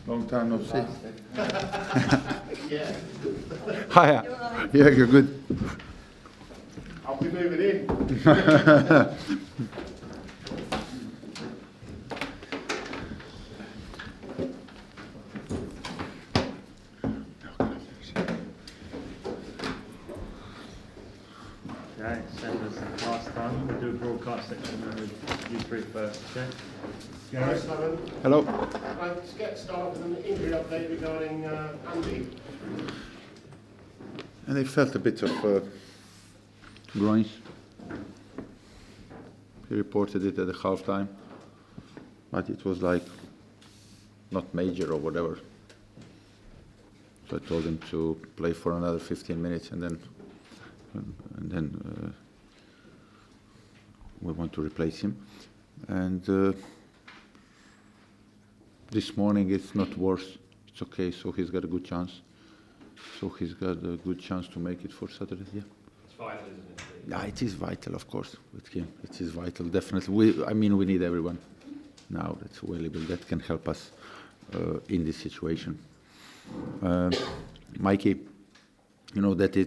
Long time no see. Yeah, Hiya. Yeah, you're good. I'll be moving in. Okay, same as last time. We'll do a broadcast section and we'll you three first, okay? Hi, Simon. Hello. Let's get started with an injury update regarding Andy. And he felt a bit of groins. He reported it at the half time, but it was like not major or whatever. So I told him to play for another 15 minutes and then we want to replace him. And this morning it's not worse. It's okay. So he's got a good chance. So he's got a good chance to make it for Saturday. Yeah. It's vital, isn't it? Yeah, it is vital, of course, with him. It is vital, definitely. We need everyone now that's available that can help us in this situation. Mikey, you know that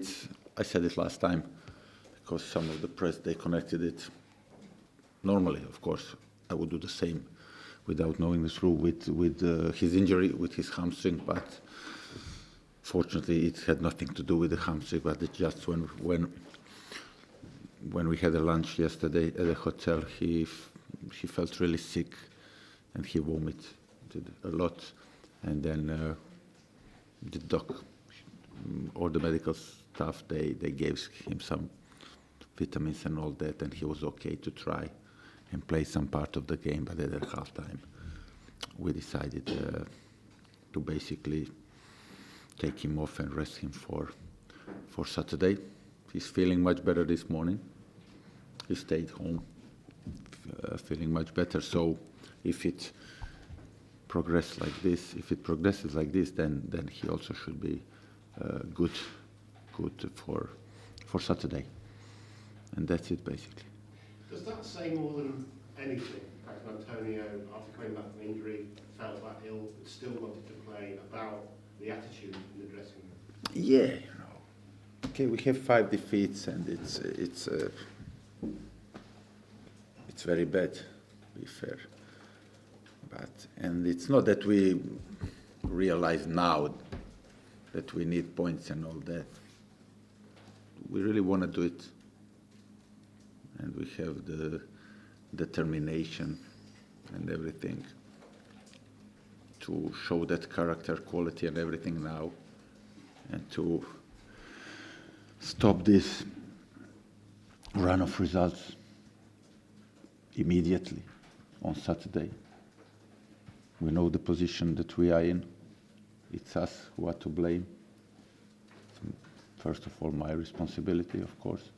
I said it last time, because some of the press, they connected it. Normally, of course, I would do the same without knowing the truth with his injury, with his hamstring, but fortunately it had nothing to do with the hamstring, but it's just when we had a lunch yesterday at the hotel, he felt really sick and he vomited a lot, and then the doc or the medical staff, they gave him some vitamins and all that, and he was okay to try and play some part of the game. But at half time we decided to basically take him off and rest him for Saturday. He's feeling much better this morning. He stayed home feeling much better. So if it progresses like this, then he also should be good for Saturday. And that's it basically. Does that say more than anything? Antonio, after coming back from injury, felt that ill, but still wanted to play, about the attitude in the dressing room? Yeah, okay, we have 5 defeats, and it's very bad, to be fair. And it's not that we realize now that we need points and all that. We really want to do it, and we have the determination and everything to show that character, quality and everything now, and to stop this run of results immediately on Saturday. We know the position that we are in. It's us who are to blame. First of all, my responsibility, of course.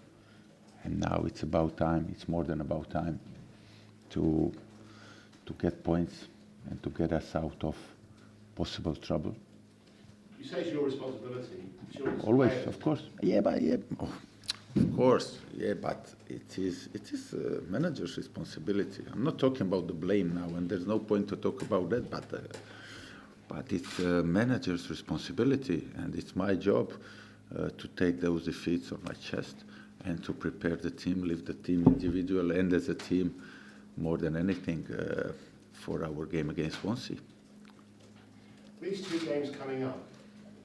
And now it's about time, it's more than about time, to get points and to get us out of possible trouble. You say it's your responsibility. Always, of course. Of course, yeah, but it is a manager's responsibility. I'm not talking about the blame now, and there's no point to talk about that, but it's a manager's responsibility, and it's my job to take those defeats on my chest and to prepare the team, lift the team individual and as a team, more than anything, for our game against Swansea. These 2 games coming up,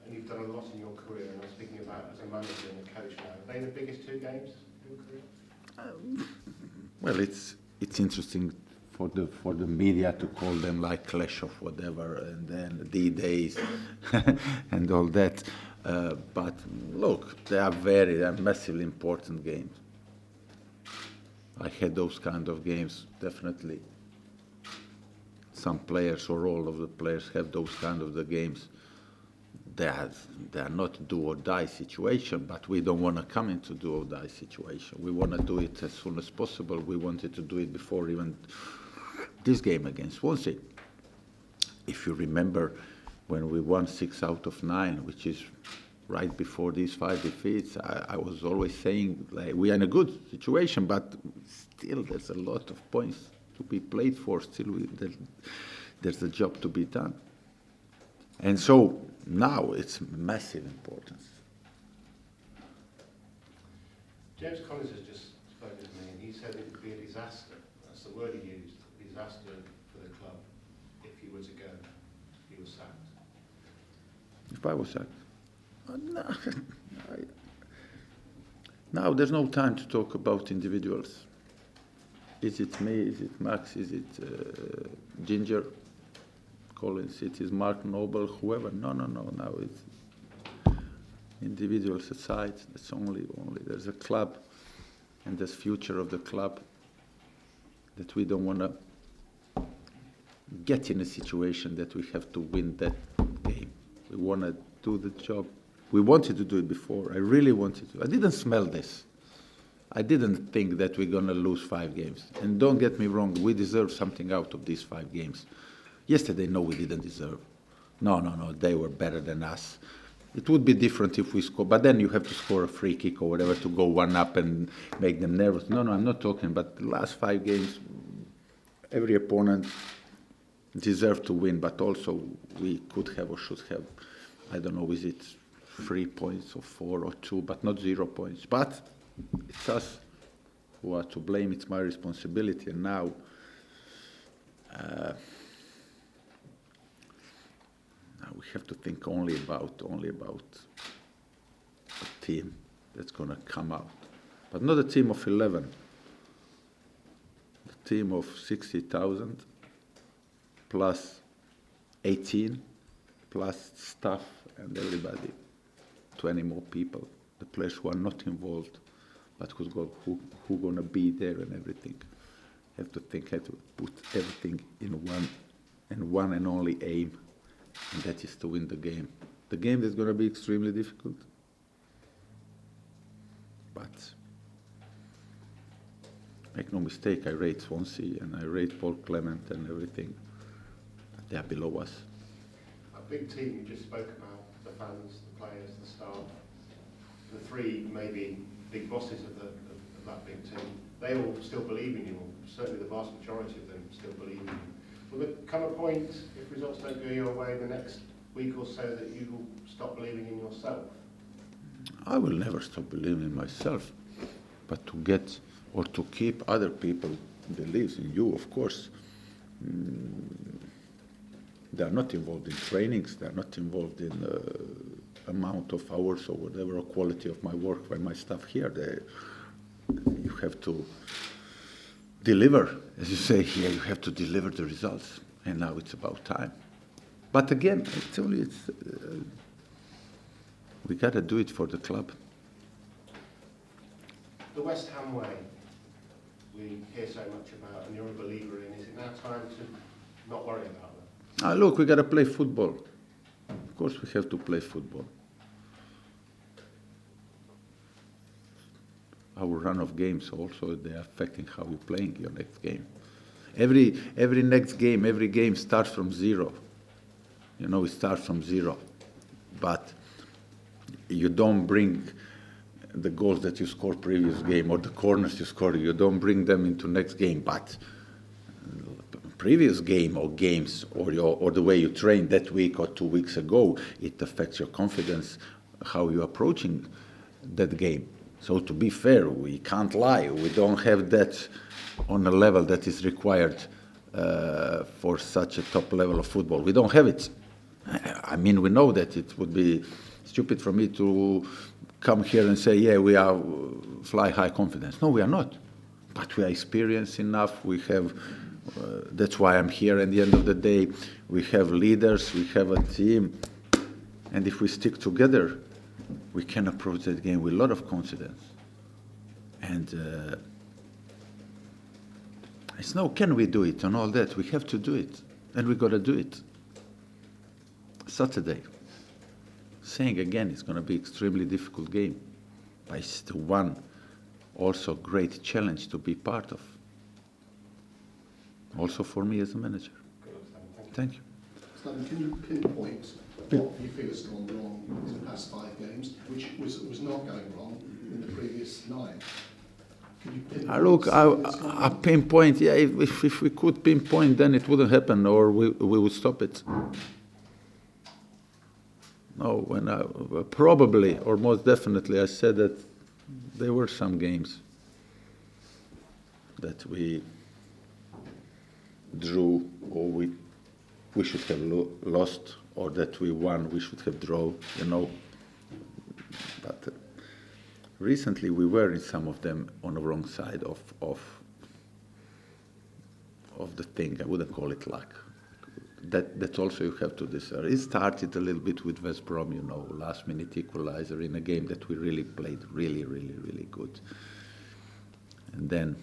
and you've done a lot in your career, and I'm speaking about as a manager and a coach now, are they the biggest 2 games in your career? Well, it's interesting for the media to call them like clash of whatever, and then D-days and all that. But look, they are massively important games. I had those kind of games, definitely. Some players or all of the players have those kind of the games. They are not do or die situation, but we don't want to come into do or die situation. We want to do it as soon as possible. We wanted to do it before even this game against Swansea. If you remember, when we won 6 out of 9, which is right before these 5 defeats, I was always saying, like, we are in a good situation, but still there's a lot of points to be played for. Still, there's a job to be done. And so now it's massive importance. James Collins has just spoken to me and he said it would be a disaster, that's the word he used, a disaster for the club if he were to go, if he was sacked. If I was sacked? No, now there's no time to talk about individuals. Is it me, is it Max, is it Ginger, Collins, it is Mark Noble, whoever. No, now it's individuals aside. It's only there's a club and there's future of the club that we don't want to get in a situation that we have to win that game. We want to do the job. We wanted to do it before. I really wanted to. I didn't smell this. I didn't think that we're going to lose 5 games. And don't get me wrong, we deserve something out of these 5 games. Yesterday, no, we didn't deserve. No, they were better than us. It would be different if we score, but then you have to score a free kick or whatever to go 1-up and make them nervous. No, I'm not talking, but the last 5 games, every opponent deserved to win, but also we could have or should have, I don't know, is it 3 points or 4 or 2, but not 0 points. But it's us who are to blame. It's my responsibility. And now, now we have to think only about a team that's going to come out, but not a team of 11. A team of 60,000 plus 18 plus staff and everybody, 20 more people, the players who are not involved, but who going to be there and everything. Have to think, have to put everything in one and only aim, and that is to win the game. The game is going to be extremely difficult, but make no mistake, I rate Swansea and I rate Paul Clement and everything. They are below us. A big team you just spoke about, the fans, the players, the staff, the 3 maybe big bosses of that big team, they all still believe in you, or certainly the vast majority of them still believe in you. Will there come a point, if results don't go your way the next week or so, that you will stop believing in yourself? I will never stop believing in myself, but to get or to keep other people believes in you, of course. They are not involved in trainings, they are not involved in amount of hours or whatever, or quality of my work by my staff here. You have to deliver, as you say here, you have to deliver the results, and now it's about time. But again, we got to do it for the club. The West Ham way, we hear so much about, and you're a believer in. Is it now time to not worry about that? Look, we got to play football. Of course, we have to play football. Our run of games also, they are affecting how you're playing your next game. Every next game, every game starts from 0. You know, it starts from 0. But you don't bring the goals that you scored previous game or the corners you scored, you don't bring them into next game. But previous game or games or the way you trained that week or 2 weeks ago, it affects your confidence, how you're approaching that game. So to be fair, we can't lie. We don't have that on a level that is required for such a top level of football. We don't have it. I mean, we know that it would be stupid for me to come here and say, yeah, we are fly high confidence. No, we are not. But we are experienced enough. We have, that's why I'm here at the end of the day. We have leaders, we have a team. And if we stick together, we can approach that game with a lot of confidence. And it's no, can we do it and all that? We have to do it. And we got to do it. Saturday. Saying again, it's going to be extremely difficult game. But it's the one also great challenge to be part of. Also for me as a manager. Thank you. Slaven, can you pinpoint what you feel has gone wrong in the past 5 games, which was not going wrong in the previous 9? Can you pinpoint? Look, I pinpoint, yeah, if we could pinpoint, then it wouldn't happen, or we would stop it. No, when I, probably or most definitely I said that there were some games that we drew or we should have lost, or that we won, we should have draw, you know. But recently we were in some of them on the wrong side of the thing. I wouldn't call it luck. That also you have to discern. It started a little bit with West Brom, you know, last minute equalizer in a game that we really played really good. And then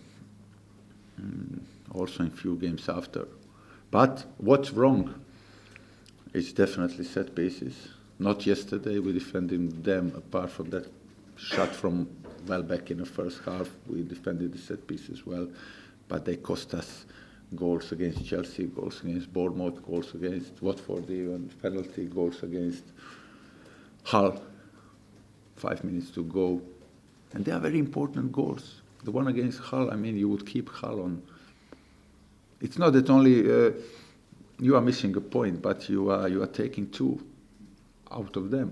also in few games after. But what's wrong is definitely set pieces. Not yesterday, we defended them apart from that shot from well back in the first half. We defended the set pieces well, but they cost us goals against Chelsea, goals against Bournemouth, goals against Watford, even penalty goals against Hull. 5 minutes to go. And they are very important goals. The one against Hull, I mean, you would keep Hull on. It's not that only you are missing a point, but you are taking 2 out of them.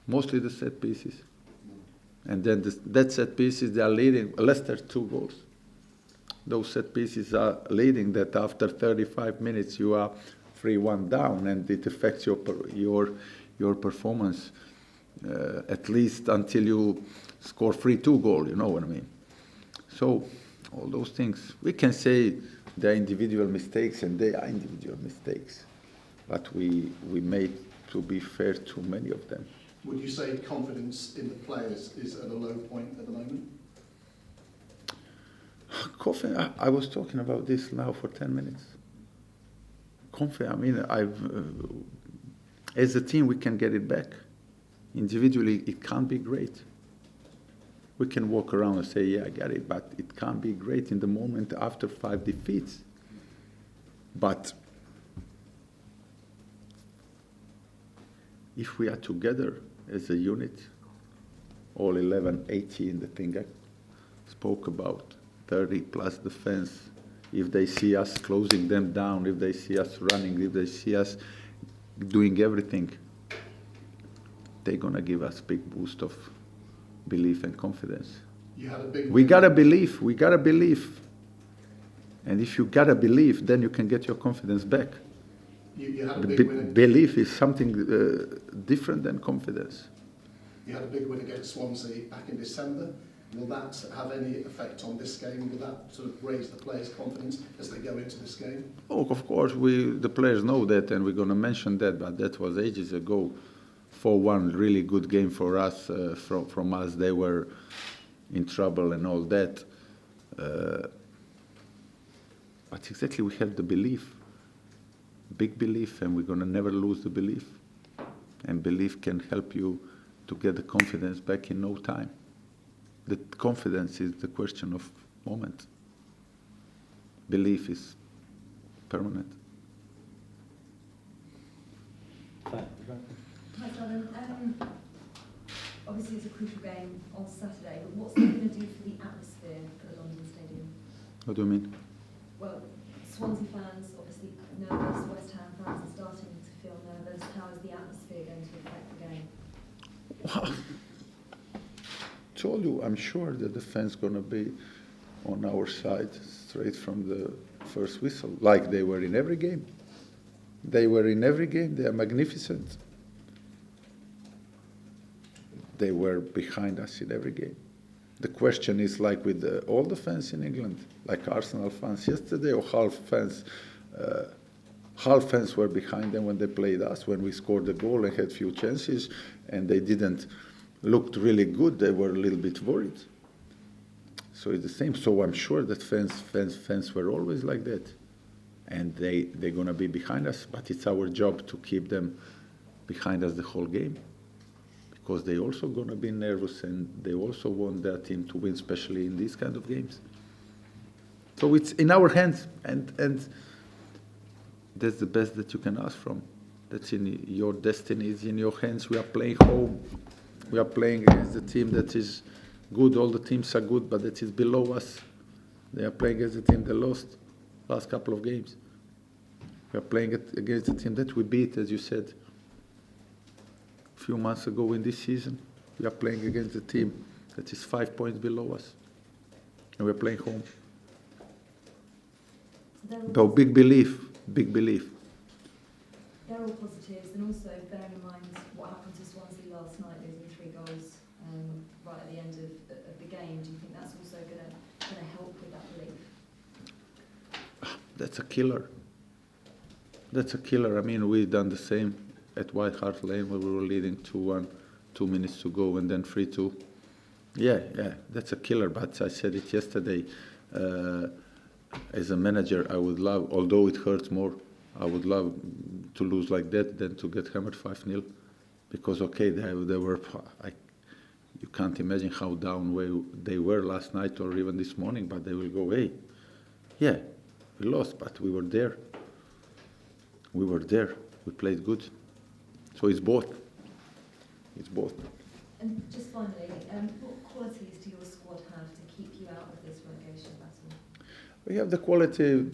Mostly the set pieces. And then that set pieces, they are leading Leicester 2 goals. Those set pieces are leading that after 35 minutes you are 3-1 down, and it affects your performance at least until you score 3-2 goal, you know what I mean. So all those things, we can say they are individual mistakes, and they are individual mistakes, but we made, to be fair, too many of them. Would you say confidence in the players is at a low point at the moment? I was talking about this now for 10 minutes. I mean, as a team, we can get it back. Individually, it can't be great. We can walk around and say, yeah, I got it, but it can't be great in the moment after 5 defeats. But if we are together as a unit, all 11, 18, the thing I spoke about, 30 plus defense, if they see us closing them down, if they see us running, if they see us doing everything, they're going to give us big boost of belief and confidence. You had a big we got to believe. And if you got to believe, then you can get your confidence back. You had a big win. Belief is something different than confidence. You had a big win against Swansea back in December. Will that have any effect on this game? Will that sort of raise the players' confidence as they go into this game? Oh, of course, the players know that, and we're going to mention that, but that was ages ago. 4-1, really good game for us. From us, they were in trouble and all that. But exactly, we have the belief, big belief, and we're going to never lose the belief. And belief can help you to get the confidence back in no time. The confidence is the question of moment. Belief is permanent. Hi, Simon. Obviously, it's a crucial game on Saturday, but what's that going to do for the atmosphere for the London Stadium? What do you mean? Well, Swansea fans obviously nervous, West Ham fans are starting to feel nervous. How is the atmosphere going to affect the game? Wow. Told you, I'm sure that the fans going to be on our side straight from the first whistle, like they were in every game. They were in every game. They are magnificent. They were behind us in every game. The question is like with all the fans in England, like Arsenal fans yesterday, or Hull fans. Hull fans were behind them when they played us, when we scored the goal and had few chances, and they didn't looked really good. They were a little bit worried. So it's the same. So I'm sure that fans were always like that, and they're gonna be behind us. But it's our job to keep them behind us the whole game, because they also gonna be nervous, and they also want their team to win, especially in these kind of games. So it's in our hands, and that's the best that you can ask from. That's in your destiny, is in your hands. We are playing home. We are playing against a team that is good. All the teams are good, but that is below us. They are playing against a team that lost last couple of games. We are playing against a team that we beat, as you said, a few months ago in this season. We are playing against a team that is 5 points below us. And we're playing home. So big belief, big belief. They're all positives, and also bearing in mind what happened to Swansea last night, losing 3 goals right at the end of the game. Do you think that's also going to help with that belief? That's a killer. That's a killer. I mean, we've done the same at White Hart Lane where we were leading 2-1, 2 minutes to go, and then 3-2. Yeah, that's a killer. But I said it yesterday. As a manager, I would love, although it hurts more, I would love to lose like that than to get hammered 5-0. Because, okay, they were, you can't imagine how down they were last night or even this morning, but they will go, hey, yeah, we lost, but we were there. We were there. We played good. So it's both. It's both. And just finally, what qualities do your squad have to keep you out of this relegation battle? We have the quality.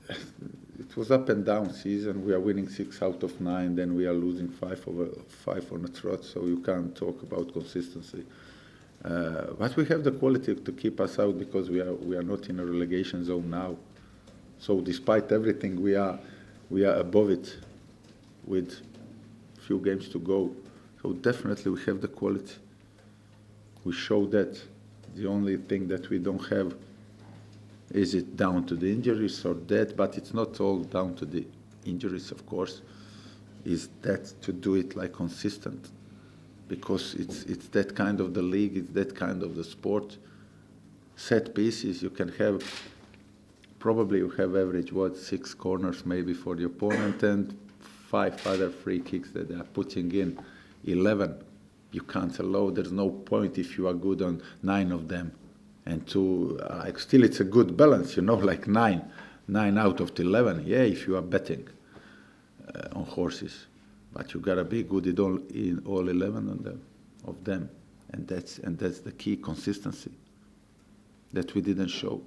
It was up and down season. We are winning 6 out of 9, then we are losing 5 on a trot, so you can't talk about consistency. But we have the quality to keep us out because we are not in a relegation zone now. So despite everything, we are above it with few games to go. So definitely we have the quality. We show that. The only thing that we don't have is it down to the injuries or that, but it's not all down to the injuries, of course. Is that to do it like consistent? Because it's that kind of the league, it's that kind of the sport. Set pieces, you can have, probably you have average, 6 corners maybe for the opponent and 5 other free kicks that they are putting in. 11, you can't allow, there's no point if you are good on 9 of them. And still it's a good balance, like 9 out of the 11, yeah, if you are betting on horses. But you gotta be good in all 11 of them. And that's the key, consistency that we didn't show.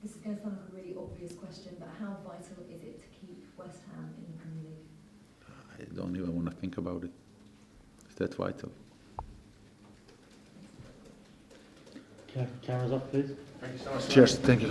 This is going to sound like a really obvious question, but how vital is it to keep West Ham in the Premier League? I don't even want to think about it. Is that vital? Cameras off, please. Thank you so much. Cheers, thank you.